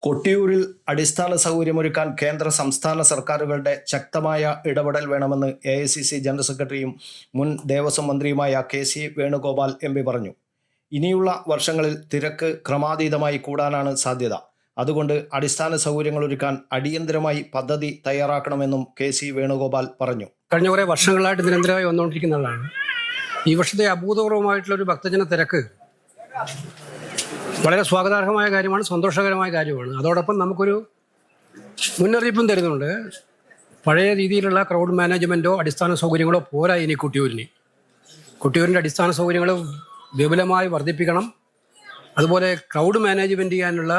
കൊട്ടിയൂരിൽ അടിസ്ഥാന സൗകര്യമൊരുക്കാൻ കേന്ദ്ര സംസ്ഥാന സർക്കാരുകളുടെ ശക്തമായ ഇടപെടൽ വേണമെന്ന് എ.ഐ.സി.സി ജനറൽ സെക്രട്ടറിയും മുൻ ദേവസ്വം മന്ത്രിയുമായ കെ.സി. വേണുഗോപാൽ എം.പി പറഞ്ഞു. ഇനിയുള്ള വർഷങ്ങളിൽ തിരക്ക് ക്രമാതീതമായി കൂടാനാണ് സാധ്യത. അതുകൊണ്ട് അടിസ്ഥാന സൗകര്യങ്ങളൊരുക്കാൻ അടിയന്തരമായി പദ്ധതി തയ്യാറാക്കണമെന്നും കെ.സി. വേണുഗോപാൽ പറഞ്ഞു. കഴിഞ്ഞ കുറേ വർഷങ്ങളായിട്ട് നിരന്തരമായി വന്നുകൊണ്ടിരിക്കുന്നതാണ്. ഈ വർഷത്തെ അഭൂതപൂർവമായിട്ടുള്ള ഒരു ഭക്തജന തിരക്ക് വളരെ സ്വാഗതാർഹമായ കാര്യമാണ്, സന്തോഷകരമായ കാര്യമാണ്. അതോടൊപ്പം നമുക്കൊരു മുന്നറിയിപ്പും തരുന്നുണ്ട്. പഴയ രീതിയിലുള്ള ക്രൗഡ് മാനേജ്മെൻറ്റോ അടിസ്ഥാന സൗകര്യങ്ങളോ പോരാ ഇനി കൊട്ടിയൂരിൻ്റെ അടിസ്ഥാന സൗകര്യങ്ങൾ വിപുലമായി വർദ്ധിപ്പിക്കണം. അതുപോലെ ക്രൗഡ് മാനേജ്മെൻറ്റ് ചെയ്യാനുള്ള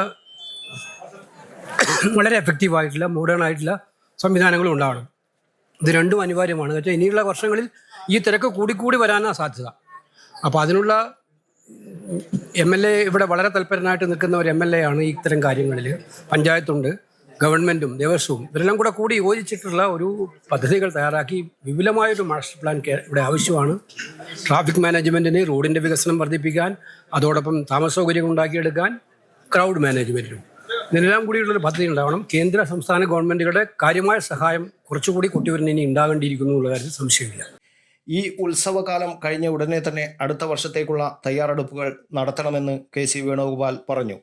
വളരെ എഫക്റ്റീവായിട്ടുള്ള മോഡേൺ ആയിട്ടുള്ള സംവിധാനങ്ങളും ഉണ്ടാവണം. ഇത് രണ്ടും അനിവാര്യമാണ്. എന്ന് വെച്ചാൽ ഇനിയുള്ള വർഷങ്ങളിൽ ഈ തിരക്ക് കൂടിക്കൂടി വരാനാണ് സാധ്യത. അപ്പോൾ അതിനുള്ള എം.എൽ.എ ഇവിടെ വളരെ തൽപരനായിട്ട് നിൽക്കുന്ന ഒരു എം.എൽ.എ ആണ് ഇത്തരം കാര്യങ്ങളിൽ. പഞ്ചായത്തുണ്ട്, ഗവൺമെൻറ്റും ദേവസ്വവും ഇവരെല്ലാം കൂടി യോജിച്ചിട്ടുള്ള ഒരു പദ്ധതികൾ തയ്യാറാക്കി വിപുലമായൊരു മാസ്റ്റർ പ്ലാൻ ഇവിടെ ആവശ്യമാണ്. ട്രാഫിക് മാനേജ്മെൻറ്റിന്, റോഡിൻ്റെ വികസനം വർദ്ധിപ്പിക്കാൻ, അതോടൊപ്പം താമസ സൗകര്യം ഉണ്ടാക്കിയെടുക്കാൻ, ക്രൗഡ് മാനേജ്മെൻറ്റിനും ഇതിനെല്ലാം കൂടിയുള്ളൊരു പദ്ധതി ഉണ്ടാവണം. കേന്ദ്ര സംസ്ഥാന ഗവൺമെൻറ്റുകളുടെ കാര്യമായ സഹായം കുറച്ചുകൂടി കൊട്ടിയൂരിന് ഇനി ഉണ്ടാകേണ്ടിയിരിക്കുന്നു എന്നുള്ള കാര്യത്തിൽ സംശയമില്ല. ഈ ഉത്സവകാലം കഴിഞ്ഞ ഉടനെ തന്നെ അടുത്ത വർഷത്തേക്കുള്ള തയ്യാറെടുപ്പുകൾ നടത്തണമെന്ന് കെ.സി. വേണുഗോപാൽ പറഞ്ഞു.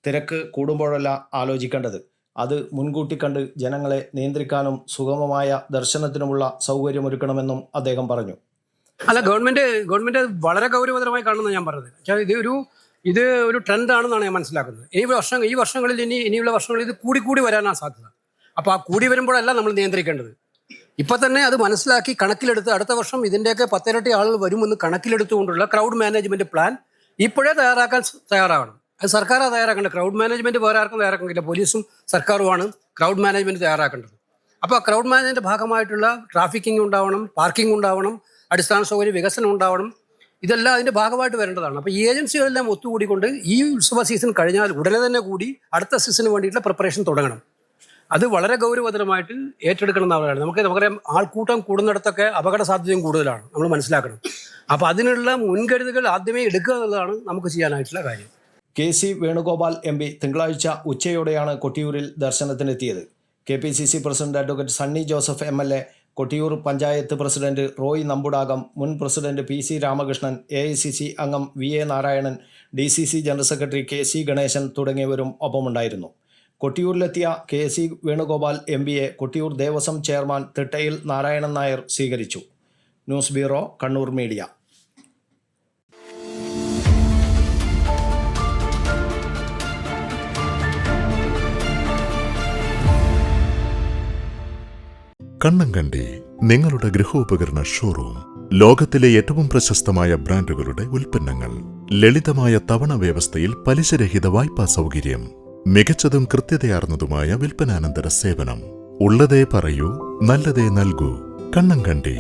തിരക്ക് കൂടുമ്പോഴല്ല ആലോചിക്കേണ്ടത്, അത് മുൻകൂട്ടി കണ്ട് ജനങ്ങളെ നിയന്ത്രിക്കാനും സുഗമമായ ദർശനത്തിനുമുള്ള സൗകര്യമൊരുക്കണമെന്നും അദ്ദേഹം പറഞ്ഞു. അല്ല, ഗവൺമെൻറ് വളരെ ഗൗരവതരമായി കാണുമെന്ന് ഞാൻ പറഞ്ഞത്. ഇത് ഒരു ട്രെൻഡാണെന്നാണ് ഞാൻ മനസ്സിലാക്കുന്നത്. ഈ വർഷങ്ങളിൽ ഇനിയുള്ള വർഷങ്ങളിൽ ഇത് കൂടി വരാനാണ് സാധ്യത. അപ്പോൾ ആ കൂടി വരുമ്പോഴല്ല നമ്മൾ നിയന്ത്രിക്കേണ്ടത്. ഇപ്പം തന്നെ അത് മനസ്സിലാക്കി കണക്കിലെടുത്ത് അടുത്ത വർഷം ഇതിൻ്റെയൊക്കെ 10 ഇരട്ടി ആളുകൾ വരുമെന്ന് കണക്കിലെടുത്തുകൊണ്ടുള്ള ക്രൗഡ് മാനേജ്മെൻറ്റ് പ്ലാൻ ഇപ്പോഴേ തയ്യാറാവണം. അത് സർക്കാരാണ് തയ്യാറാക്കേണ്ടത്. ക്രൗഡ് മാനേജ്മെൻറ്റ് വേറെ ആർക്കും തയ്യാറാക്കില്ല. പോലീസും സർക്കാരുമാണ് ക്രൗഡ് മാനേജ്മെൻറ്റ് തയ്യാറാക്കേണ്ടത്. അപ്പോൾ ക്രൗഡ് മാനേജ്മെൻറ്റ് ഭാഗമായിട്ടുള്ള ട്രാഫിക്കിംഗ് ഉണ്ടാവണം, പാർക്കിംഗ് ഉണ്ടാവണം, അടിസ്ഥാന സൗകര്യ വികസനം ഉണ്ടാവണം. ഇതെല്ലാം അതിൻ്റെ ഭാഗമായിട്ട് വരേണ്ടതാണ്. അപ്പോൾ ഈ ഏജൻസികളെല്ലാം ഒത്തുകൂടിക്കൊണ്ട് ഈ ഉത്സവ സീസൺ കഴിഞ്ഞാൽ ഉടനെ തന്നെ കൂടി അടുത്ത സീസണിന് വേണ്ടിയിട്ടുള്ള പ്രിപ്പറേഷൻ തുടങ്ങണം. അത് വളരെ ഗൗരവതരമായിട്ട് ഏറ്റെടുക്കണം എന്നാണ്. നമുക്കറിയാം, ആൾക്കൂട്ടം കൂടുന്നിടത്തൊക്കെ അപകട സാധ്യതയും കൂടുതലാണ്, നമ്മൾ മനസ്സിലാക്കണം. അപ്പോൾ അതിനുള്ള മുൻകരുതലുകൾ ആദ്യമേ എടുക്കുക എന്നുള്ളതാണ് നമുക്ക് ചെയ്യാനായിട്ടുള്ള കാര്യം. കെ.സി. വേണുഗോപാൽ എം.പി തിങ്കളാഴ്ച ഉച്ചയോടെയാണ് കൊട്ടിയൂരിൽ ദർശനത്തിനെത്തിയത്. KPCC president advocate Sunny Joseph MLA, Kottiyoor panchayat president Roy Nambudakam, മുൻ പ്രസിഡന്റ് പി.സി. രാമകൃഷ്ണൻ, എ.ഐ.സി.സി അംഗം V A. Narayanan, DCC general secretary K C. Ganeshan തുടങ്ങിയവരും ഒപ്പമുണ്ടായിരുന്നു. കൊട്ടിയൂരിലെത്തിയ കെ.സി. വേണുഗോപാൽ എം.പിയെ കൊട്ടിയൂർ ദേവസ്വം ചെയർമാൻ തിട്ടയിൽ നാരായണൻ നായർ സ്വീകരിച്ചു. News bureau, Kannur media. Kannankandi നിങ്ങളുടെ ഗൃഹോപകരണ ഷോറൂം. ലോകത്തിലെ ഏറ്റവും പ്രശസ്തമായ ബ്രാൻഡുകളുടെ ഉൽപ്പന്നങ്ങൾ, ലളിതമായ തവണ വ്യവസ്ഥയിൽ പലിശരഹിത വായ്പാ സൗകര്യം, മികച്ചതും കൃത്യതയാർന്നതുമായ വിൽപ്പനാനന്തര സേവനം. ഉള്ളതേ പറയൂ, നല്ലതേ നൽകൂ. കണ്ണങ്കണ്ടി.